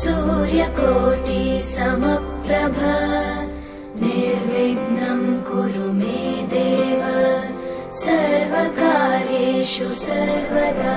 सूर्यकोटि समप्रभ निर्विघ्नं कुरु मे देव सर्वकार्येषु सर्वदा।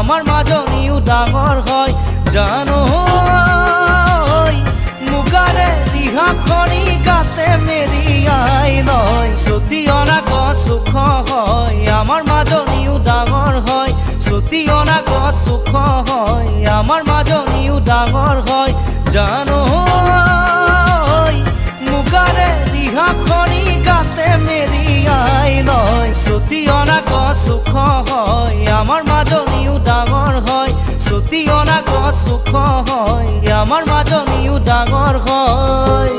আমাৰ মাজনীও ডাঙৰ হয় জানো মুগাৰে ৰিহা খৰি গাতে মেৰিয়াই লয় ছুটি অনা গছ সুখ হয় আমাৰ মাজনীও ডাঙৰ হয় ছুটি অনা গছ সুখ হয় আমাৰ মাজনীও ডাঙৰ হয় জানো মুগাৰে ৰিহা খৰি গাতে মেৰিয়াই লয় ছুটি অনা গছ সুখ হয় আমাৰ মাজনীও ডাঙৰ হয় ছুটি অনা গছ সুখ হয় আমাৰ মাজনীও ডাঙৰ হয়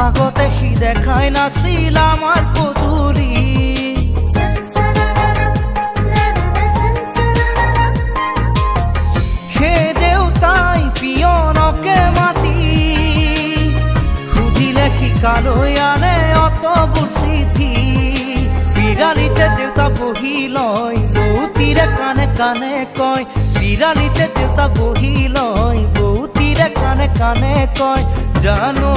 আগতে সি দেখাই নাছিল আমাৰ পদূলি সেই দেউতাই পিয়নকে মাতি সুধিলে শিকালৈ আনে অতবোৰ চিঠি বিৰালিতে দেউতা বহি লয় বৌতিৰে কাণে কাণে কয় বিৰালিতে দেউতা বহি লয় বৌতিৰে কাণে কাণে কয় জানো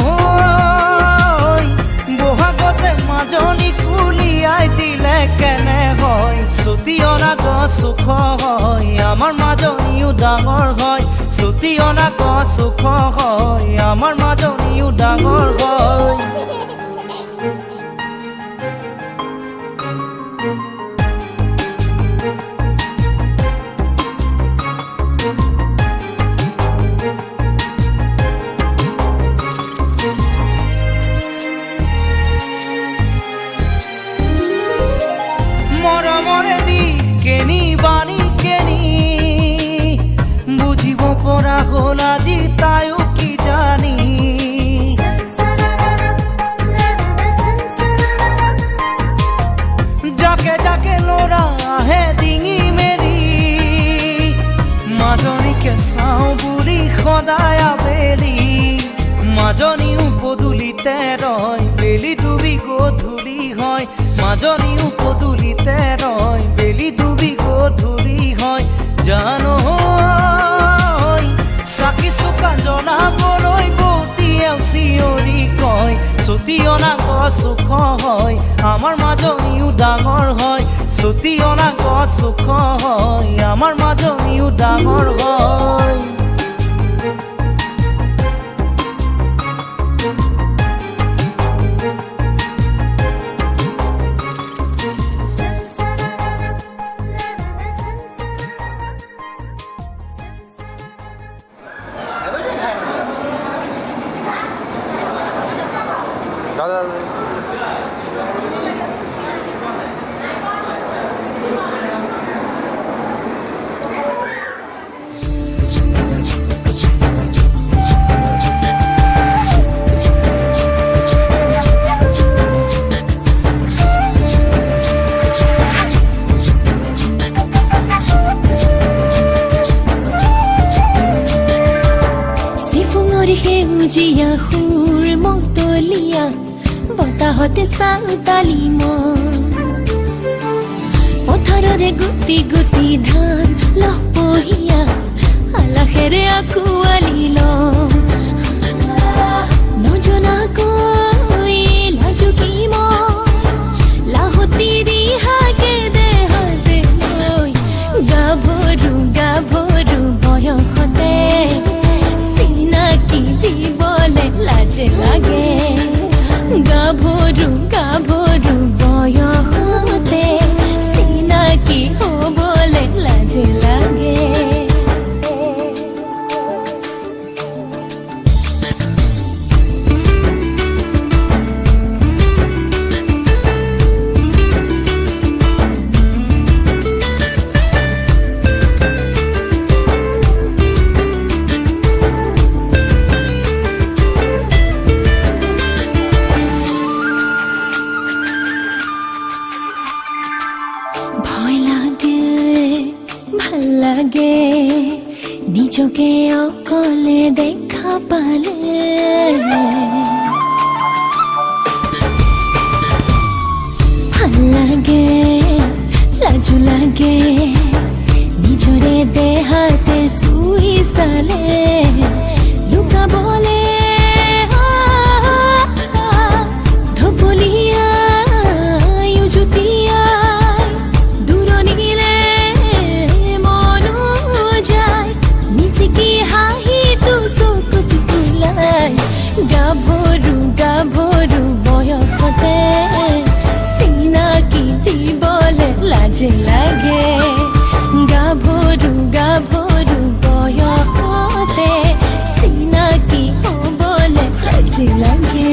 বহাগতে মাজনী কুলিয়াই দিলে কেনে হয় ছুটি অনা গছ সুখ হয় আমাৰ মাজনীও ডাঙৰ হয় ছুটি অনা গছ সুখ হয় আমাৰ মাজনীও ডাঙৰ হয় মৰমৰে দি কেনি বাণী কেনি বুজিব পৰা হ'ল আজি তাইও পদূলিতে রয় বেলি ডুবি গধূলি হয় মাজনীও পদূলিতে রয় বেলি ডুবি গধূলি হয় জানো চাকি চুকা জ্বলাবলৈ বতীয়েও চিঞৰি কয় ছুটি অনা গছ ওখ হয় আমাৰ মাজনীও ডাঙৰ হয় ছুটি অনা গছ ওখ হয় আমাৰ মাজনীও ডাঙৰ হয় সেউজীয়া সুৰ মতলীয়া বতাহতে চাউতালি মন পথাৰৰে গুটি গুটি ধান লহপহীয়া আলাসেৰে আকুৱালি লওঁ নজনাকৈ লাজুকী মই লাহতি দিহাকে দেহতে লৈ গাভৰু গাভৰু বয়সতে চিনাকি দিবলে লাজে লাগে গাভৰু গাভৰু বয়সতে চিনাকি হ'বলে লাজে লাগে লাগে নিজকে অকলে দেখা পালে ভাল লাগে লাজু লাগে নিজৰে দেহাতে চুই চালে লুকাবলে ধপলিয়াই উজুতিয়াই দূৰণিলে মিচিকি হাঁহিটো চকুত তোলাই গাভৰু গাভৰু বয়সতে চিনাকি দিবলে লাজে লাগে গাভৰু গাভৰু বয়সতে চিনাকি হ'বলে লাজে লাগে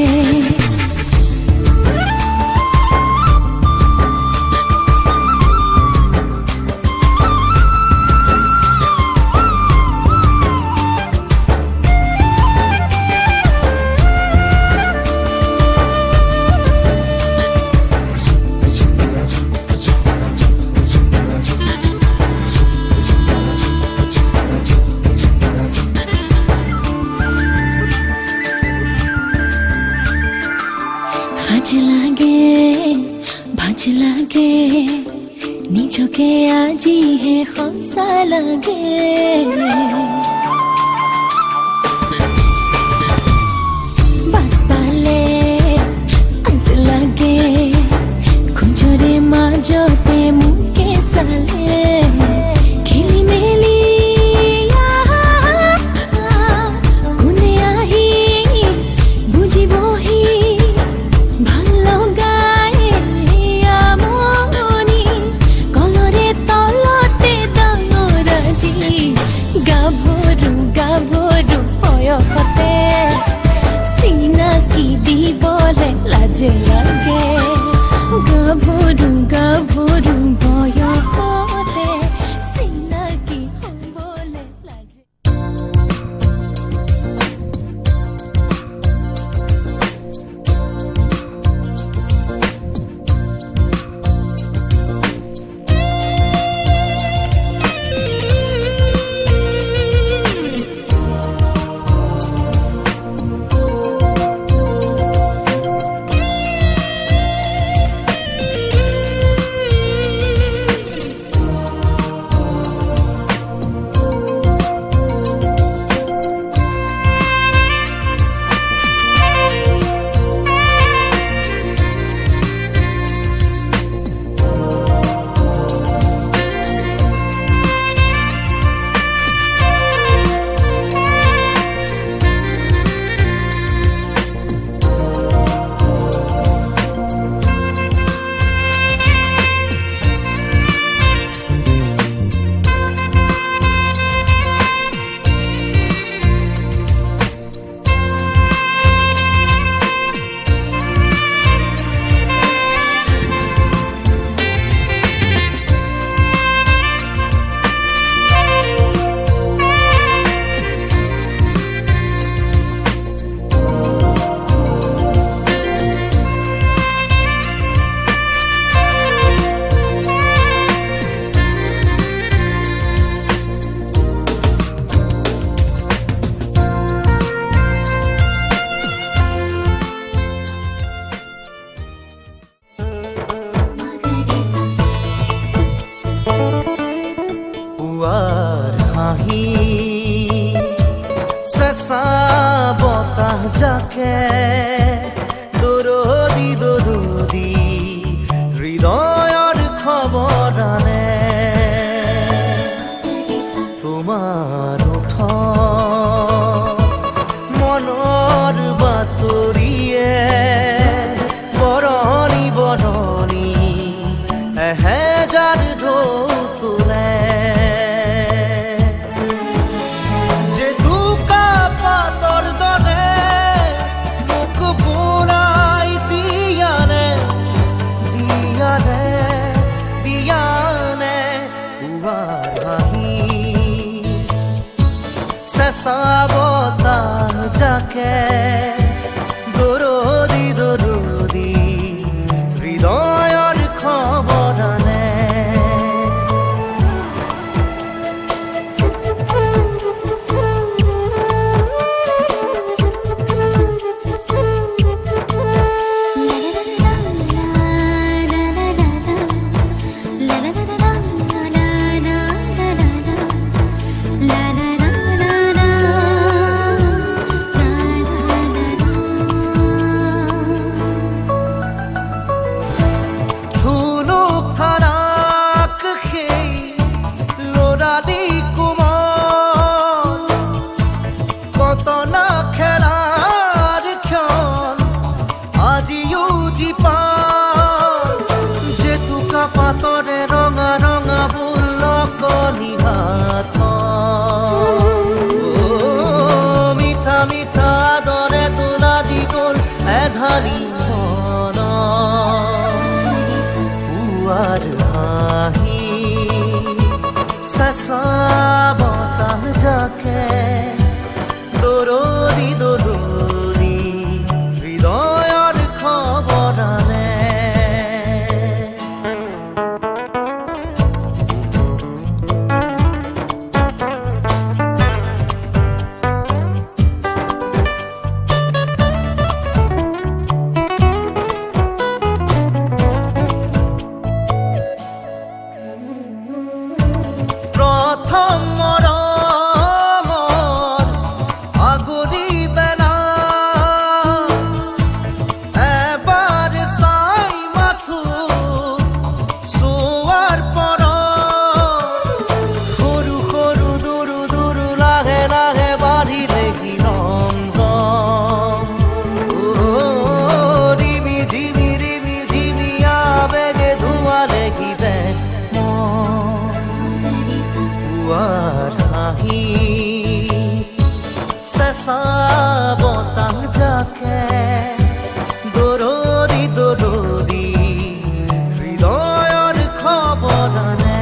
ভাজ লাগে নিজকে আজিহে সঁচা লাগে বাট পালে আঁত লাগে খোজৰে মাজতে মোকে চালে খেলি মেলি কোনে আহি বুজিবহি গাভৰু গাভৰু বয়সতে চিনাকি দিবলে লাজে লাগে গাভৰু গাভৰু বয়সতে চিনাকি হ'বলে লাজে যাকে দৰদি দৰদি হৃদয়ৰ খবৰ আনে তোমাৰ মনৰ বাতৰিয়ে বৰণি বৰণি এহেজাৰ ঢৌ তোলে জেতুকা পাতৰ দৰে মোক বুৰাই দিয়ানে দিয়ানে দিয়ানে উৱাৰ হাঁহি চেঁচা বতাহ যাকে দৰদি দৰদি হৃদয়ৰ খবৰ আনে পাতৰে ৰঙা ৰঙা বুলকনি হাত মিঠা মিঠা দৰে তোলা দি গ'ল এধাৰি মন পুৱাৰ হাঁহি চেঁচা বতাহ যাকে দৰদি দৰদি হৃদয়ৰ খবৰ আনে প্ৰথম মৰমৰ আগৰি বেলা এবাৰ চাই মাথো চোৱাৰ পৰ সৰু সৰু দূৰো দূৰো লাহে লাহে বাঢ়িলে কি ৰং ৰিমি ঝিমি আবেগে ধোৱালে কি দে পুৱাৰ হাঁহি চেঁচা বতাহ যাকে দৰদি দৰদি হৃদয়ৰ খবৰ আনে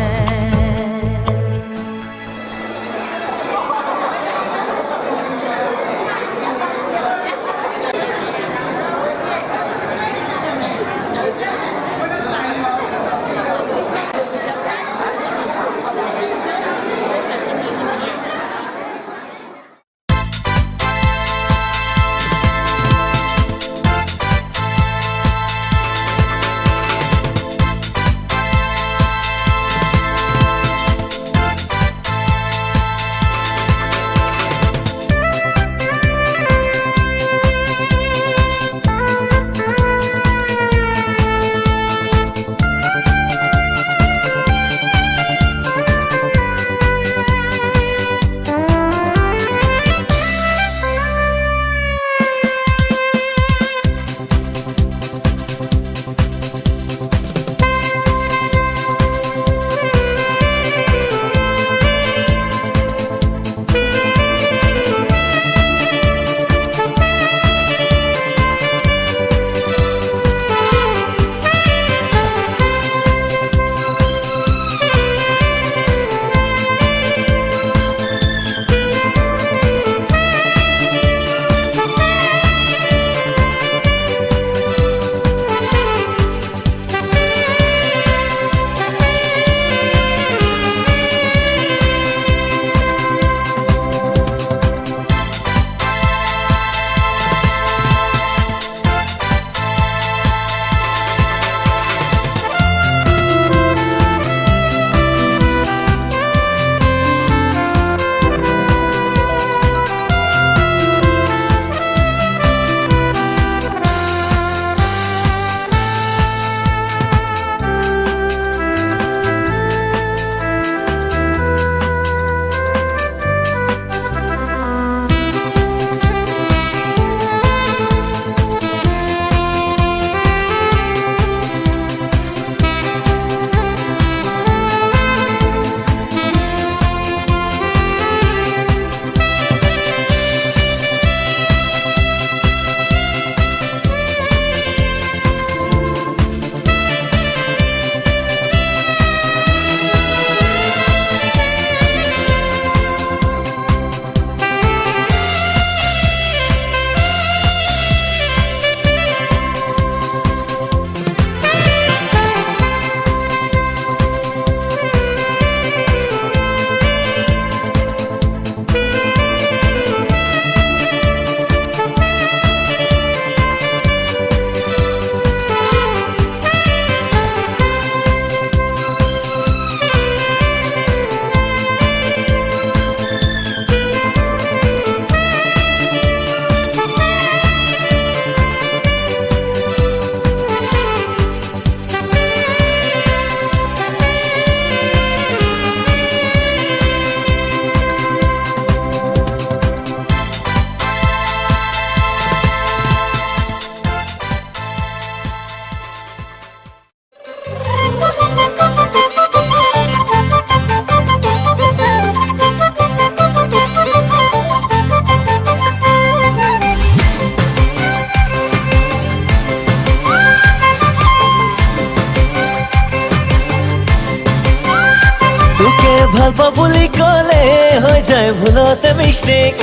ভাল পাওঁ বুলি ক'লে হৈ যায় ভুলতে মিষ্টেক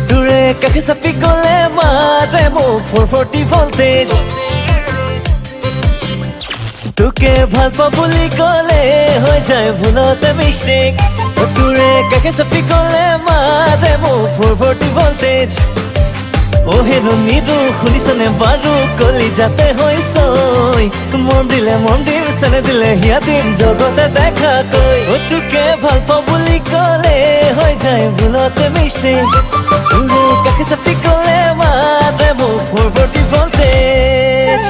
তোৰে কাষে চাপি গ'লে মাতে মোক 440 ভল্টেজ তোকে ভাল পাওঁ বুলি ক'লে হৈ যায় ভুলতে মিষ্টেক তোৰে কাষে চাপি গ'লে মাতে মোক 440 ভল্টেজ হেনো নিদু শুনিছনে বাৰু কলি যাতে হৈছই মন দিম চেনে দিলে হিয়া দিম জগতে দেখা কৈ তোকে ভাল পাওঁ বুলি ক'লে হৈ যায় ভুলতে মিষ্টেক তোৰে কাষে চাপি গ'লে মাতে মোক 440 ভল্টেজ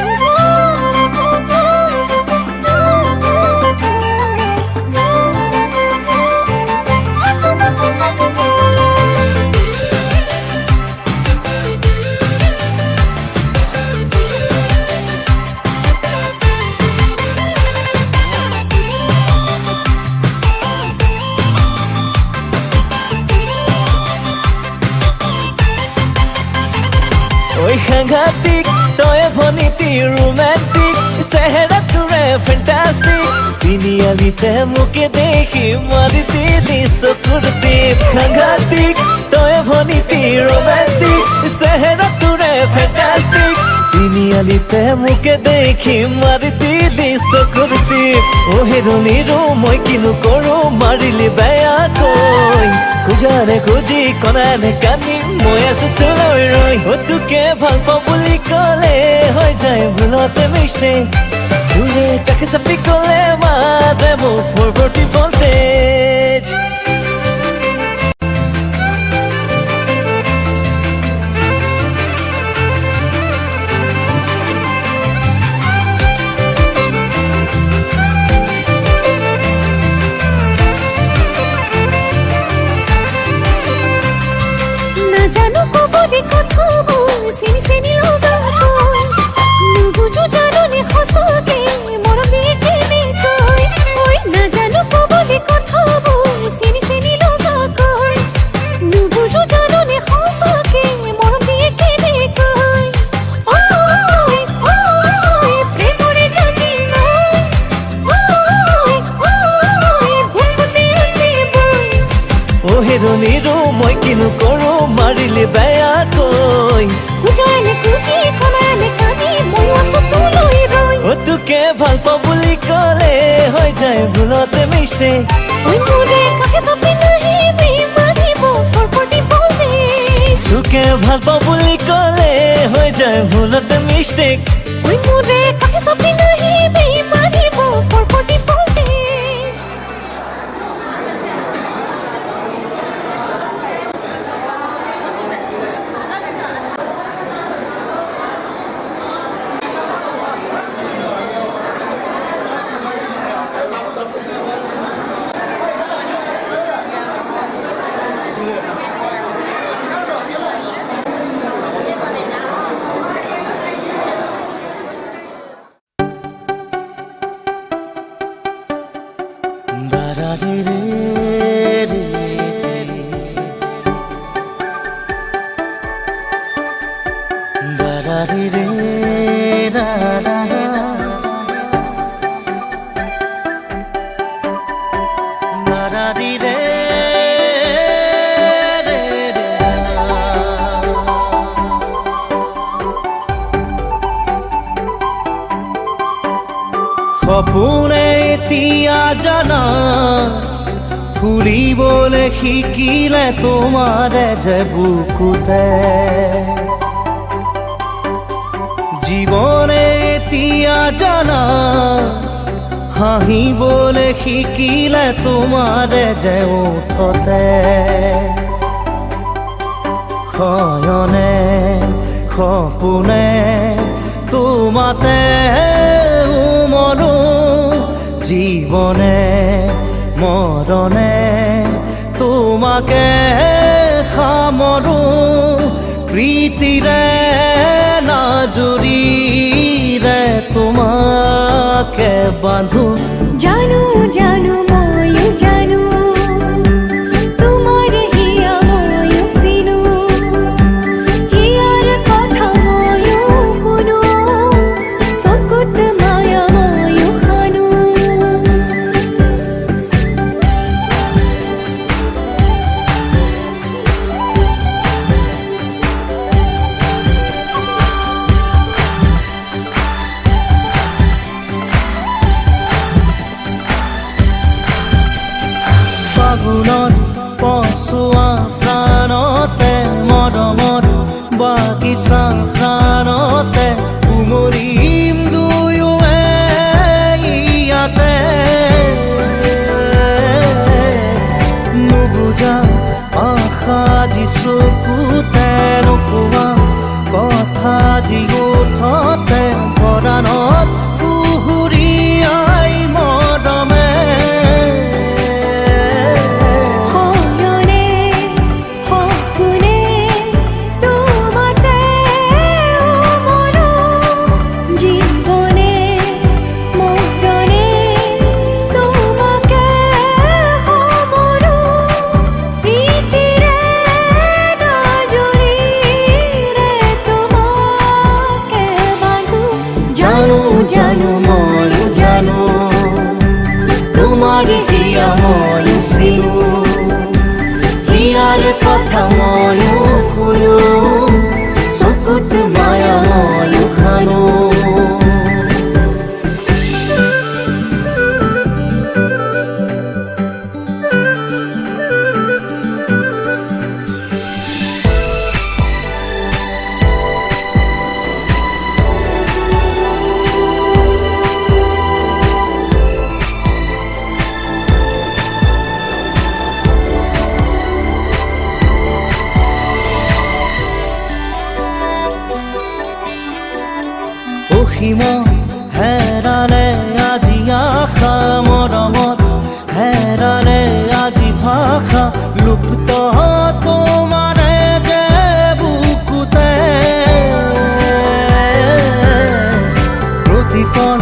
সাংঘাতিক তই ভনীতি ৰোমান্টিক চেহেৰা তোৰে ফেণ্টাষ্টিক তিনিআলিতে মোকে দেখি মাৰি দিলি চকুৰ টিপ সাংঘাতিক তই ভনীতি ৰোমান্টিক চেহেৰা তোৰে ফেণ্টাষ্টিক তিনিআলিতে মোকে দেখি মাৰি দিলি চকুৰ টিপ হেৰুনিৰো মই কিনো কৰোঁ মাৰিলি বেয়াকৈ খুজানে খুজি কণানে কান্দি মই আছো তোলৈ ৰৈ তোকে ভাল পাওঁ বুলি ক'লে হৈ যায় ভুলতে মিষ্টেক তোৰে কাষে চাপি গ'লে মাতে মোক 440 ভল্টেজ জানো কবলে কথাবোৰ চিনি চিনি লগা হয় নুবুজো জাননে সঁচাকে মৰম দিয়ে কেনেকৈ ঐ নাজানো কবলে কথাবোৰ চিনি চিনি লগা হয় নুবুজো জাননে সঁচাকে মৰম দিয়ে কেনেকৈ ঐ প্ৰেমৰে জানি নাই বুকুতে আছে বৈ হেৰুনিৰো মই কিনো কৰোঁ মাৰিলি বেয়াকৈ খুজানে খুজি কণানে কান্দি মই আছো তোলৈ ৰৈ তোকে ভাল পাওঁ বুলি ক'লে হৈ যায় ভুলতে মিষ্টেক মোৰে কাষে চাপি নাহিবি মাৰিব 440 ভল্টেজ তোকে ভাল পাওঁ বুলি ক'লে হৈ যায় ভুলতে মিষ্টেক মোৰে কাষে চাপি নাহিবি মাৰিব 440 ভল্টেজ সপোনে এতিয়া জানা ফুৰিবলৈ শিকিলে তোমাৰে যে বুকুতে জীৱনে এতিয়া জানা হাঁহিবলৈ শিকিলে তোমাৰে যে ওঠতে শয়নে সপোনে তোমাতে উমলো জীৱনে মৰণে তোমাকে সামৰো প্ৰীতিৰে নাজুৰিৰে তোমাকে বান্ধো জানো জানো ময়ো জানো তোমাৰ হিয়া ময়ো চিনো হিয়াৰ কথা ময়ো শুনো চকুত মায়া ময়ো খানো আজি উঠতে পৰাণত পুহুৰী আই মৰমে হয়নে সপোনে তোমাতে মন জীৱনে মৰণে তোমাকে সমৰো প্ৰীতিৰে নজৰিৰে তোমাকে বান্ধো জানো জানো ময়ো জানো তোমাৰ হিয়া ময়ো চিনো হিয়াৰ কথা ময়ো শুনো চকুত মায়া ময়ো খানো অসীমত হেৰালে আজি আশা মৰমত হেৰালে আজি ভাষা লুপ্ত তোমাৰে যে বুকুতে প্ৰতিপল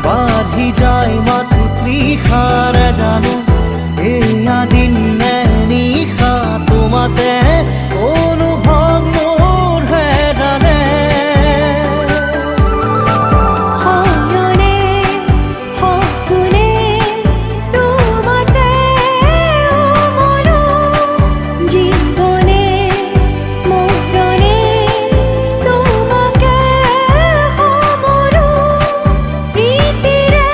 বাঢ়ি যায় মাথো তৃষাৰে জানো এয়া দিন নে নিশা তোমাতে অনুভৱ মোৰ হেৰালে হয়নে সপোনে তোমাতে মন জীৱনে মৰণে তোমাকে সমৰো প্ৰীতিৰে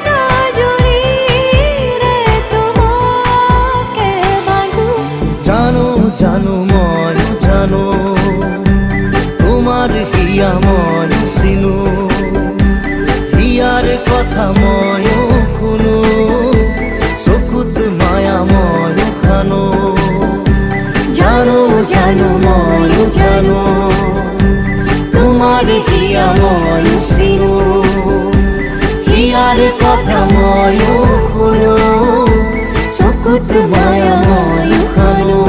নজৰিৰে তোমাকে বান্ধো জানো জানো ময়ো জানো তোমাৰ হিয়া ময়ো চিনো হিয়াৰ কথা ময়ো শুনো চকুত মায়া ময়ো খানো জানো জানো ময়ো জানো তোমাৰ হিয়া ময়ো চিনো হিয়াৰ কথা ময়ো শুনো চকুত মায়া ময়ো খানো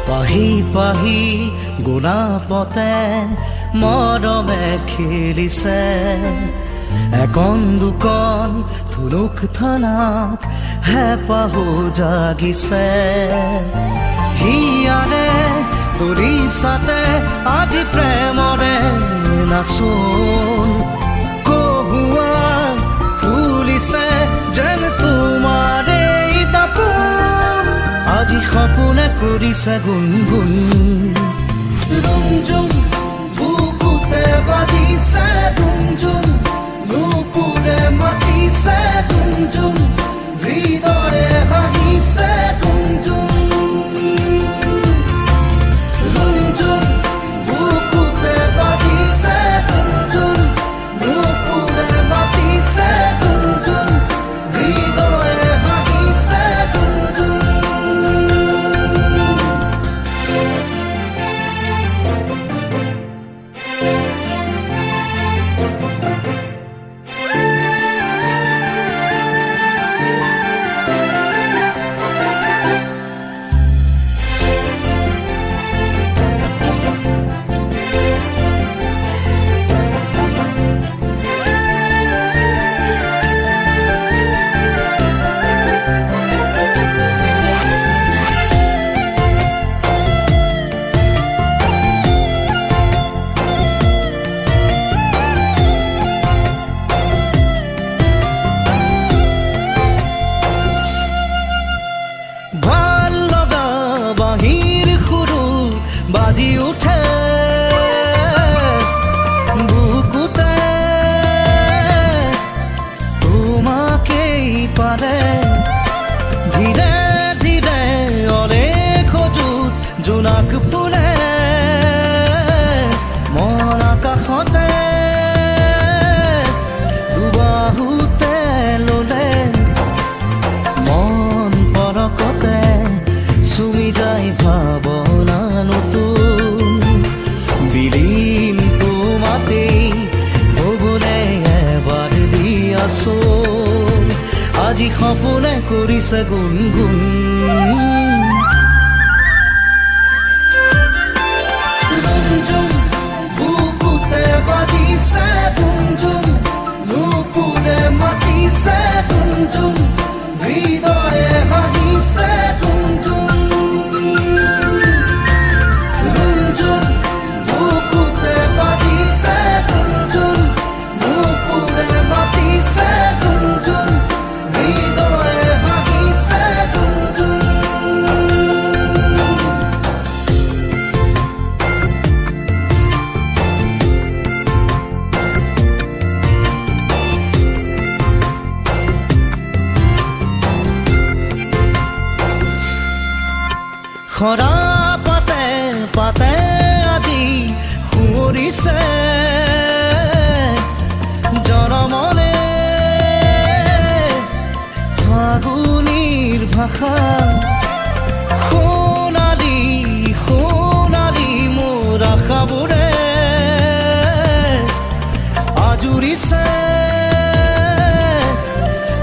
পাহি পাহি গুণাপতে মৰমে খেলিছে একন দুকন থুনুক থানাত হেঁপাহো জাগিছে হিয়াৰে দৰিছাতে আজি প্ৰেমৰে নাচোন কহুৱা ফুলিছে যেন তোমাৰে দাপোন আজি সপোনে কৰিছে গুণগুণ ৰুমঝুম বুকুতে বাজিছে ৰুমঝুম নুপুৰে মাতিছে ৰুমঝুম হৃদয়ে হাঁহিছে ৰুমঝুম ৰুমঝুম বুকুতে বাজিছে ৰুমঝুম নুপুৰে মাতিছে ৰুমঝুম হৃদয়ে হাঁহিছে ৰুমঝুম বাজি উঠে বুকুতে তোমাকেই পাৰে ধীৰে ধীৰে অনেক অযুত জোনাক ফুলে মন আকাশতে দুবাহুতে ললে মন পৰকতে চুমি যায় ভাৱনা নতুন বিলীন তোমাতেই হ'বনে এবাৰ দিয়াচোন আজি সপোনে কৰিছে গুণগুণ ৰুমঝুম বুকুতে বাজিছে ৰুমঝুম নুপুৰে মাতিছে ৰুমঝুম হৃদয়ে হাঁহিছে ৰুমঝুম ৰুমঝুম বুকুতে বাজিছে ৰুমঝুম নুপুৰে মাতিছে ৰুমঝুম হৃদয়ে হাঁহিছে ৰুমঝুম খৰা পাতে পাতে আজি সুঁৱৰিছে জনমনে ফাগুনীৰ ভাষা সোণালী সোণালী মোৰ আশাবোৰে আজুৰিছে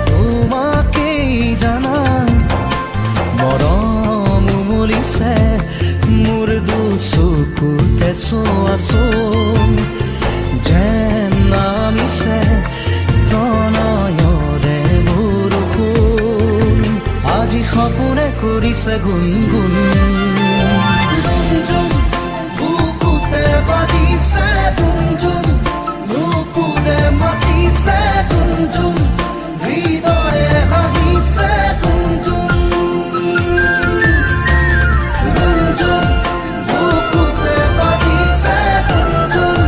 তোমাকেই জানা মৰম উমলিছে মোৰ দুচকুতে চোৱাচোন যেন নামিছে প্ৰণয়ৰে বৰষুণ আজি সপোনে কৰিছে গুণগুণ ৰুমঝুম বুকুতে বাজিছে ৰুমঝুম নুপুৰে মাতিছে ৰুমঝুম হৃদয়ে হাঁহিছে ৰুমঝুম ৰুমঝুম বুকুতে বাজিছে ৰুমঝুম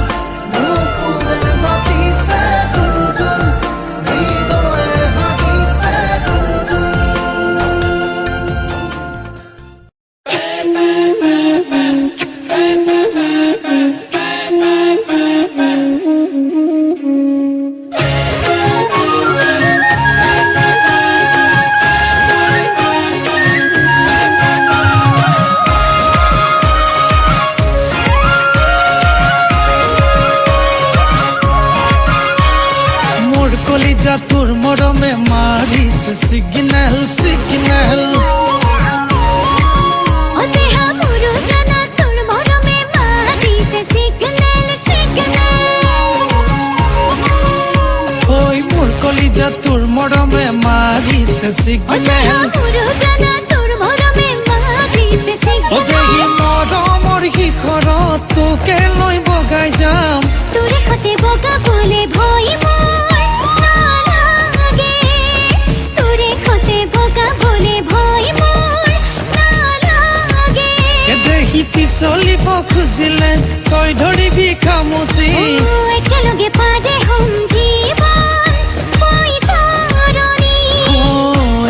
নুপুৰে মাতিছে ৰুমঝুম হৃদয়ে হাঁহিছে ৰুমঝুম মোৰ কলিজা তোৰ মৰমে মাৰিছে সিগন্যাল সিগন্যাল ও দেহা মোৰো জানা তোৰ মৰমে মাৰিছে সিগনেল সিগনেল ওই মোৰ কলিজা তোৰ মৰমে মাৰিছে ও দেহা সিগন্যাল মোৰো জানা তোৰ মৰমে মাৰিছে ও দেহি সিগনেল মৰমৰ শিখৰত তোকে লৈ বগাই যাম তোৰে সতে বগাবলে ভয় মোৰ নালাগে তোৰে সতে বগাবলে ভয় মোৰ নালাগে এ দেহি পিছলিব খুজিলে তই ধৰিবি খামুচি ও একেলগে পাদে হম জীৱন বৈতৰণি ও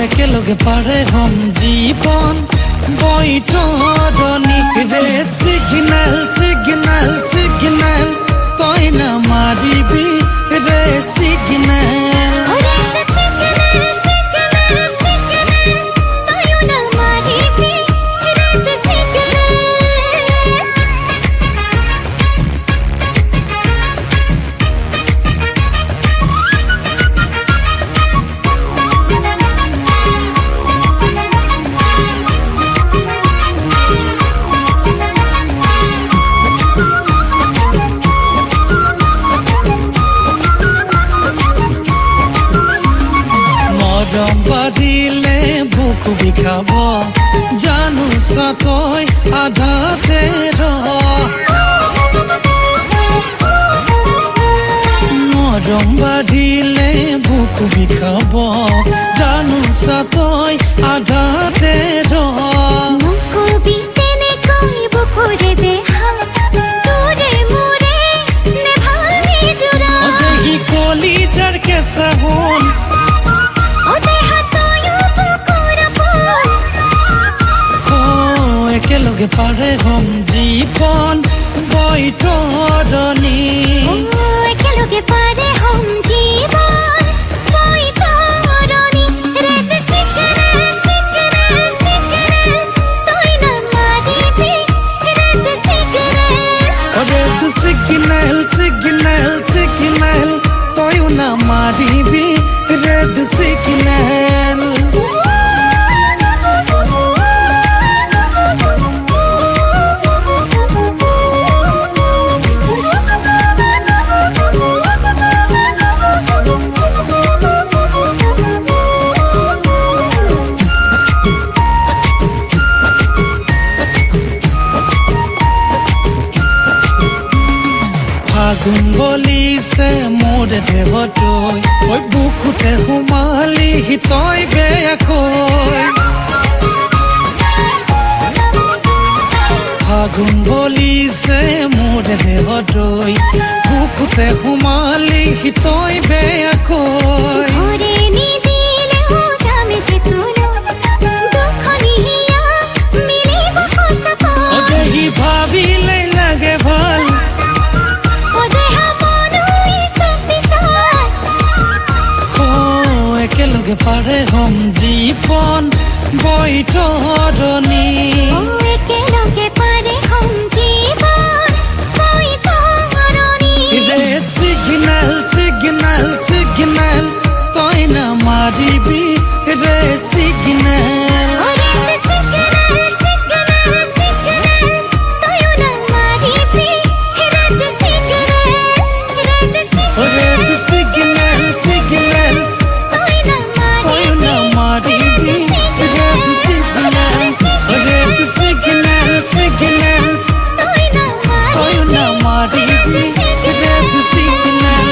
একেলগে পাৰে হম জীৱন বৈতৰণি ৰেড সিগনেল সিগনেল সিগনেল তই না মাৰিবি ৰেড সিগনেল ও ৰেড সিগনেল সিগনেল সিগনেল তয়ো না মাৰিবি ৰেড সিগনেল মৰম বাঢ়িলে বুক বিষাব জানো তই আধাতে ৰহ মৰম বাঢ়িলে বুক বিষাব জানো তই আধাতে ৰহ নকবি তেনেকৈ বুকুৰে দেহা পাৰে হম জীৱন বৈতৰণি একেলগে পাৰে হম জীৱন বৈতৰণি ৰেড চিগনেল চিগনেল চিগনেল তই নামাৰিবি red signal red signal signal signal তয়ো নামাৰিবি ৰেড চিগনেল ফাগুন বলিছে মোৰ দেহতৈ ঐ বুকুতে সোমালি তই বেয়াকৈ ফাগুন বলিছে মোৰ দেহতৈ বুকুতে সোমালি তই বেয়াকৈ ঘৰে নিদিলেও যাম যে তোলো দুখ নিহিয়া মিলিব সঁচাকৈ দেহি ভাবিলেই লাগে ভাল একেলগে পাৰে হম জীৱন বৈতৰণি একেলগে পাৰে হম জীৱন বৈতৰণি ৰেড চিগনেল চিগনেল চিগনেল তই নামাৰিবি red signal red signal signal signal তই নামাৰিবি red signal red signal signal তই নামাৰিবি red signal red signal signal তই নামাৰিবি ৰেড চিগনেল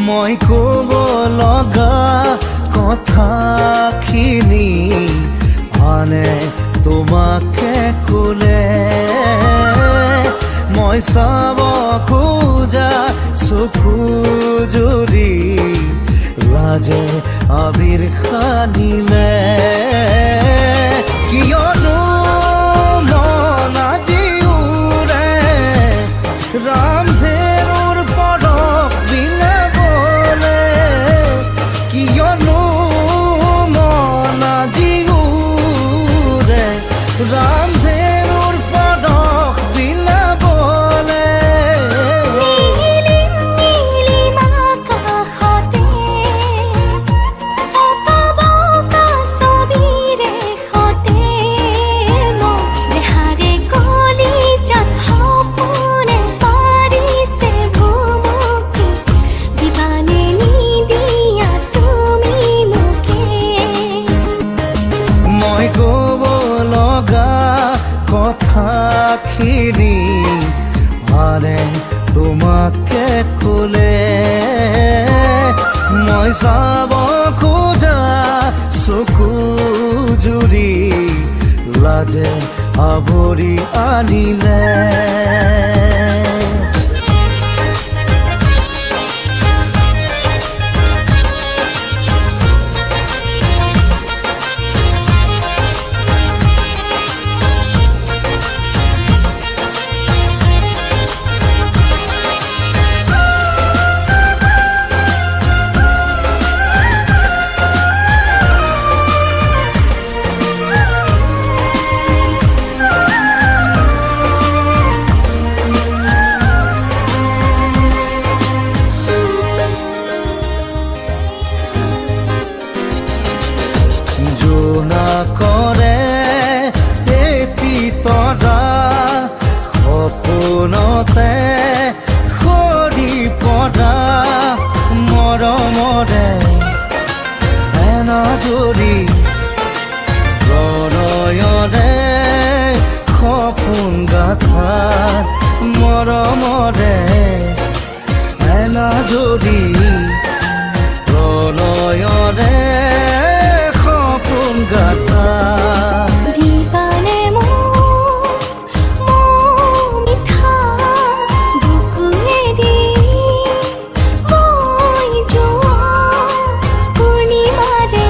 মই ক'ব লগা কথাখিনি আনে তোমাকে ক'লে মই চাব খোজা চকু জুৰি লাজে আবিৰ সানিলে কিয়নো মন আজি উৰে ৰামধেনুৰ পদক দিলে বলে কিয়নো মন আজি উৰে ৰামধেনুৰ পদক দিলে বলে নীলিম আকাশতে অকবকা ছবিৰে সতে মোক দেহাৰে কলিজাত সপোনে পাৰিছে ভুমুকি দিবানে নিদিয়া তুমি মোকে মই ক'ব লগা কথাখিনি আনে তোমাকে ক'লে মই চাব খোজা চকু জুৰি লাজে আৱৰি আনিলে যদি প্ৰলয়ৰে সপোন গাথা দিবানে মিঠা বুকুৰেদি মই যোৱা পূৰ্ণিমাৰে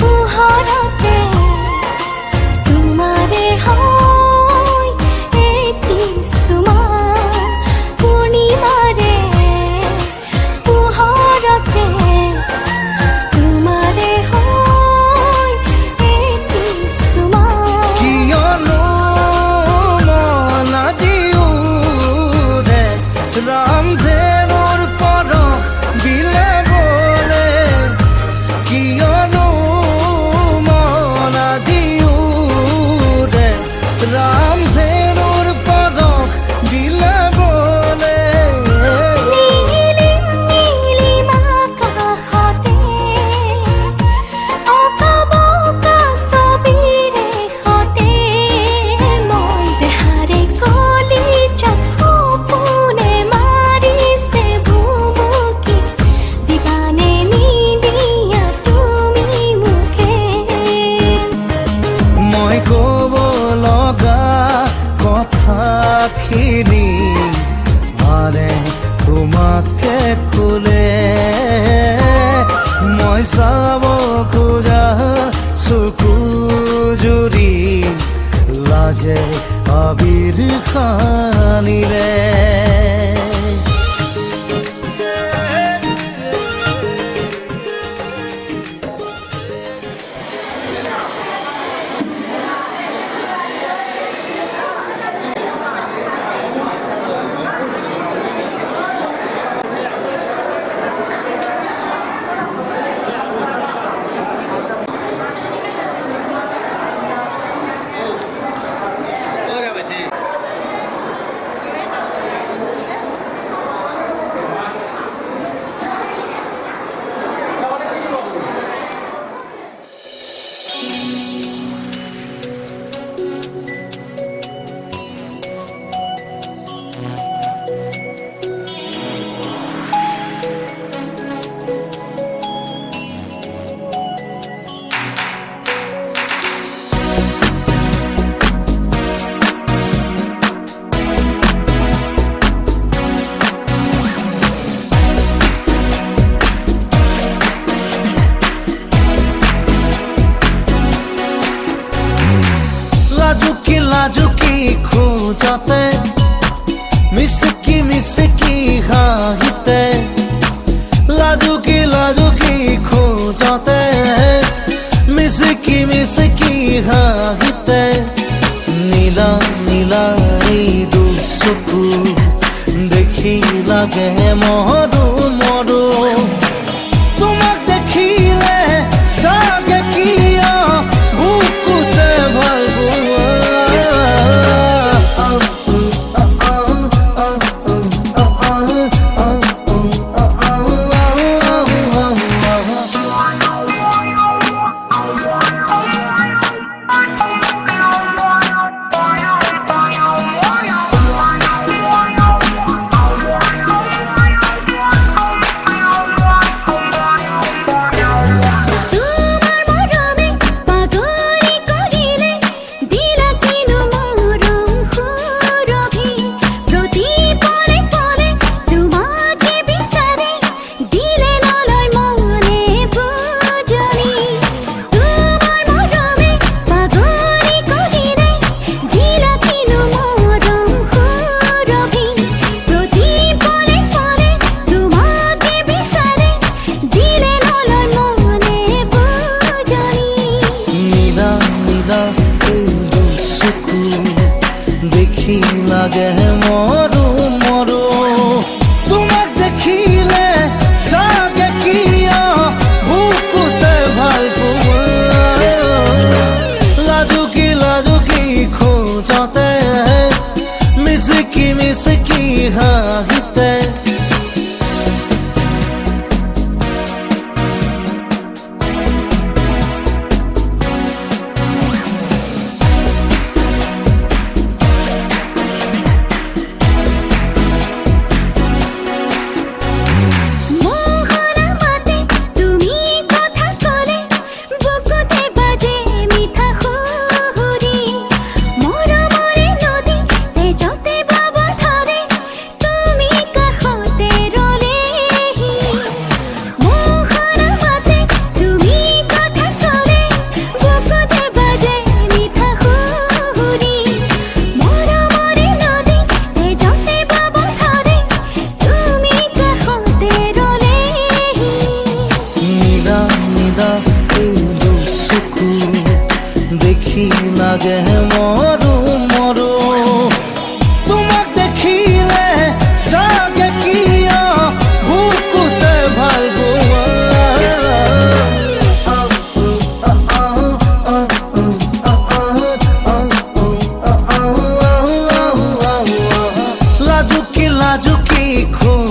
পোহৰতে তোমাৰে হয় এটি চুমা পূৰ্ণিমাৰে পোহৰতে তোমাৰে হয় এটি চুমা কিয়নো মন আজিওৰে ৰামধেনুৰ পৰশ বিলাবলে কিয়নো মন আজিওৰে ৰামধেনুৰ পৰশ বিলাবলে নীলিম আকাশতে অকাবকা ছবিৰে সতে মই দেহাৰে কলিজাত সপোনে মাৰিছে ভুমুকি দিবানে নিদিয়া তুমি মোকে মই ক'ব লগা কথাখিনি মানে তোমাকে ক'লে মই চাব খোজা চকু জুৰি লাজে আবিৰ সানিলে লাজুকি খোজতে মিচকি হাঁহিতে লাজুকি খোজতে মিচকি হাঁহিতে নীলা এই দুচকু দেখি লাগে মৰো তোমাক দেখিলে জাগে কিয় বুকুতে ভাবোৱা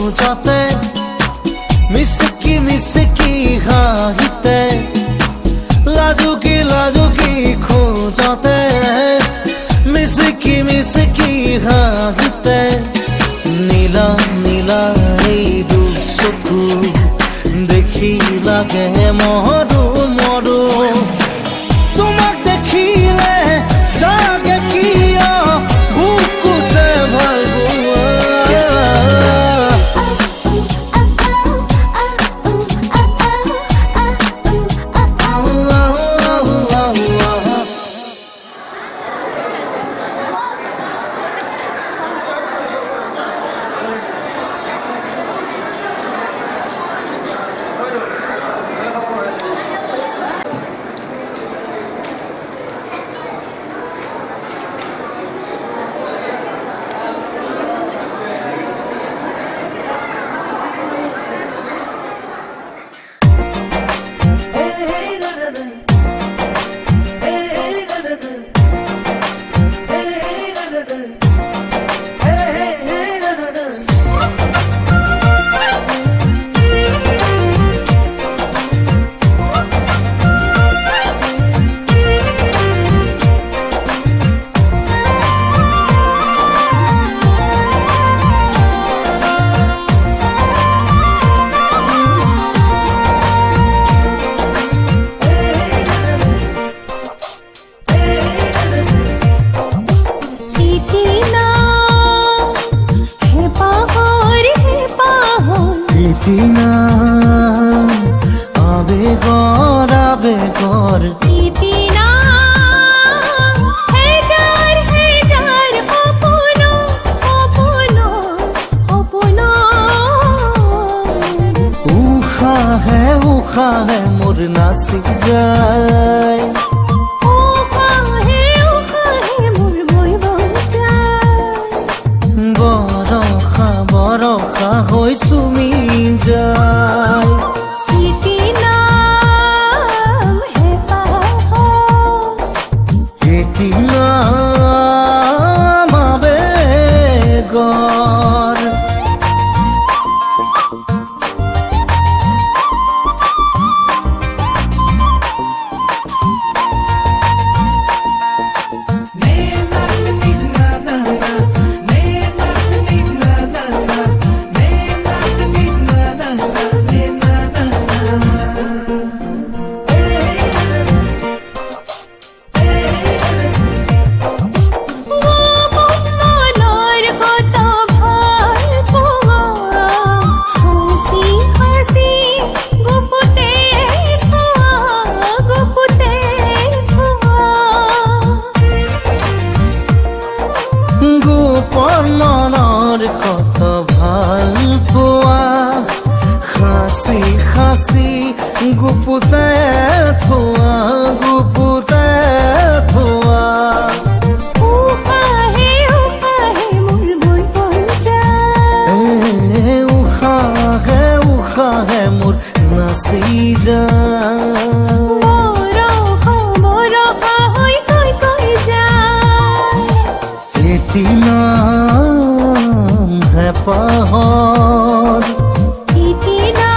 খোজতে মিচকি হাঁহিতে লাজুকি খোজতে মিচকি হাঁহিতে নীলা এই দুচকু দেখি লাগে মৰো তোমাক দেখিলে জাগে কিয় বুকুতে ভালপোৱা ইতিনা আবেগৰ ইতিনা হেজাৰ সপোন উশাহে মোৰ নাচি যায় মোৰ বহিব যায় বৰষা হৈ চুমি যায় ইতিনা আবেগৰ মনৰ কত ভাল পোৱা সাঁচি গুপুতে থোৱা উশাহে মোৰ নাচি যায় ইতিনা হেঁপাহৰ ইতিনা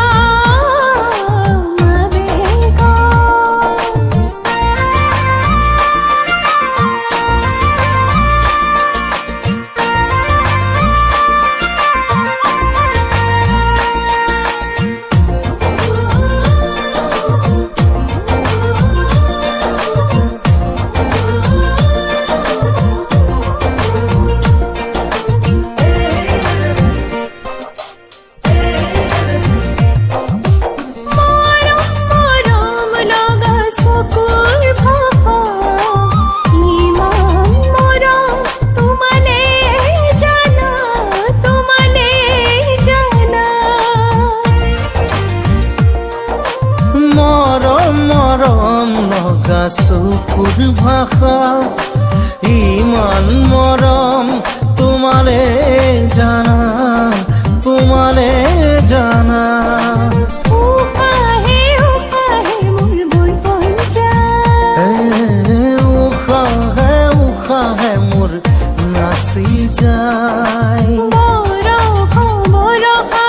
মৰম লগা চকুৰ ভাষা ইমান মৰম তোমালে জানা উশাহে মোৰ নাচি যায় বৰষা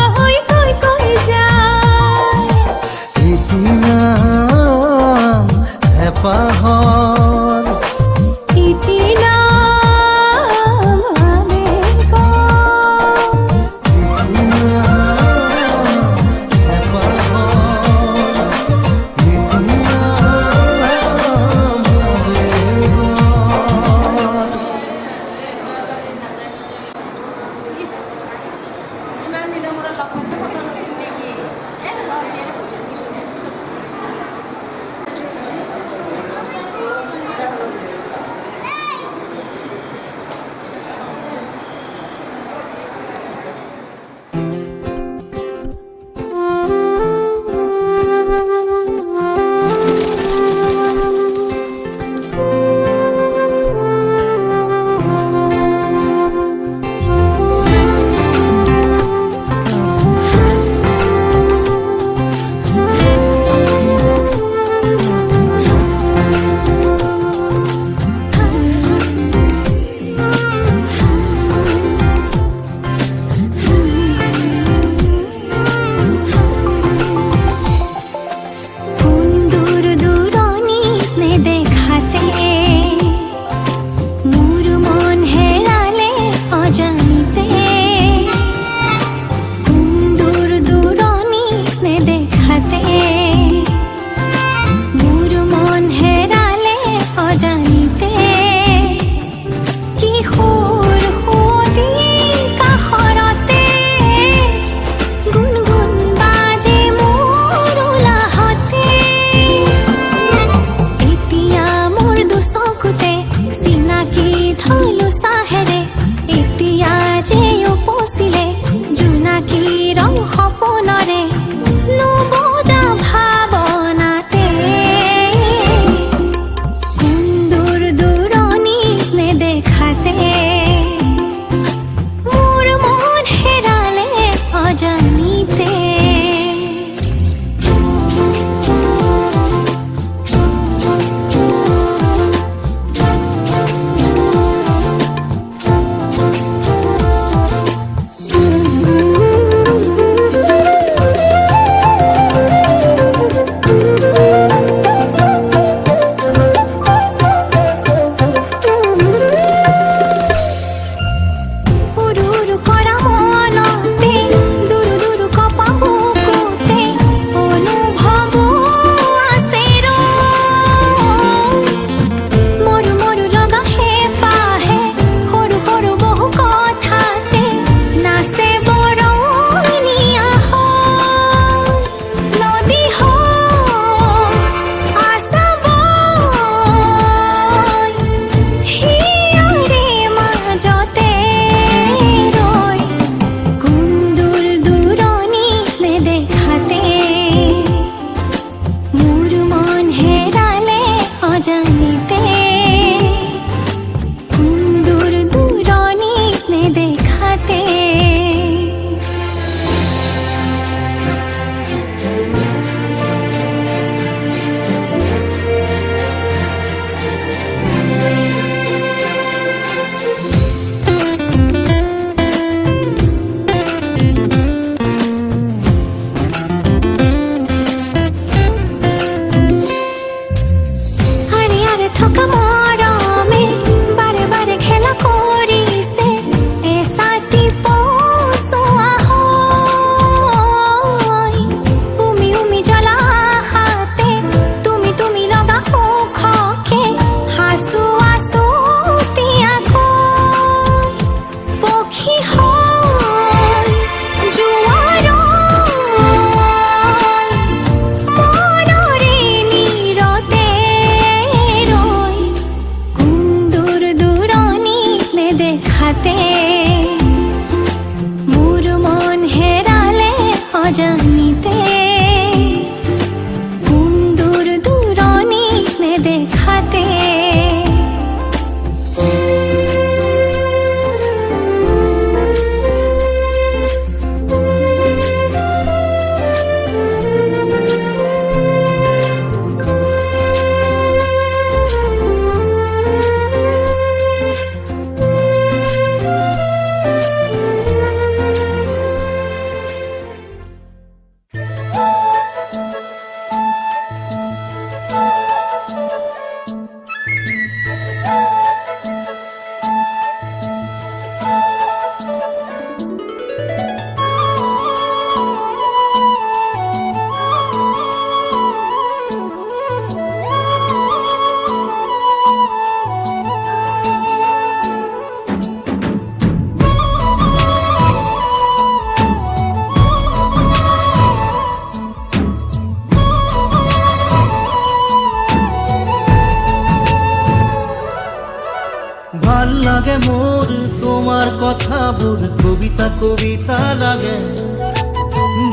কবিতা লাগে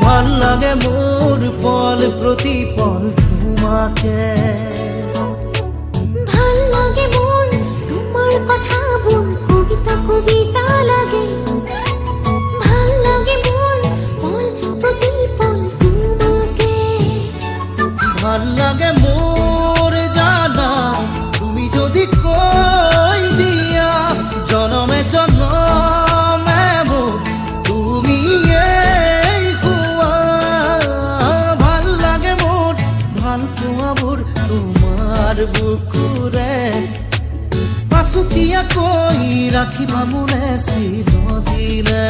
ভাল লাগে মোৰ পল প্ৰতি পল তোমাকে ভাল লাগে মোৰ তোমাৰ কথাবোৰ কবিতা কবিতা লাগে ভাল লাগে মোৰ পল প্ৰতি পল তোমাকে ভাল লাগে মোৰ জানা তুমি যদি কৈ দিয়া জনমে জনমে মোৰ তুমি ভাল লাগে মোৰ ভাল পোৱাবোৰ তোমাৰ বুকুৰে পাছতীয়াকৈ ৰাখিবা মোৰে চিৰদিনে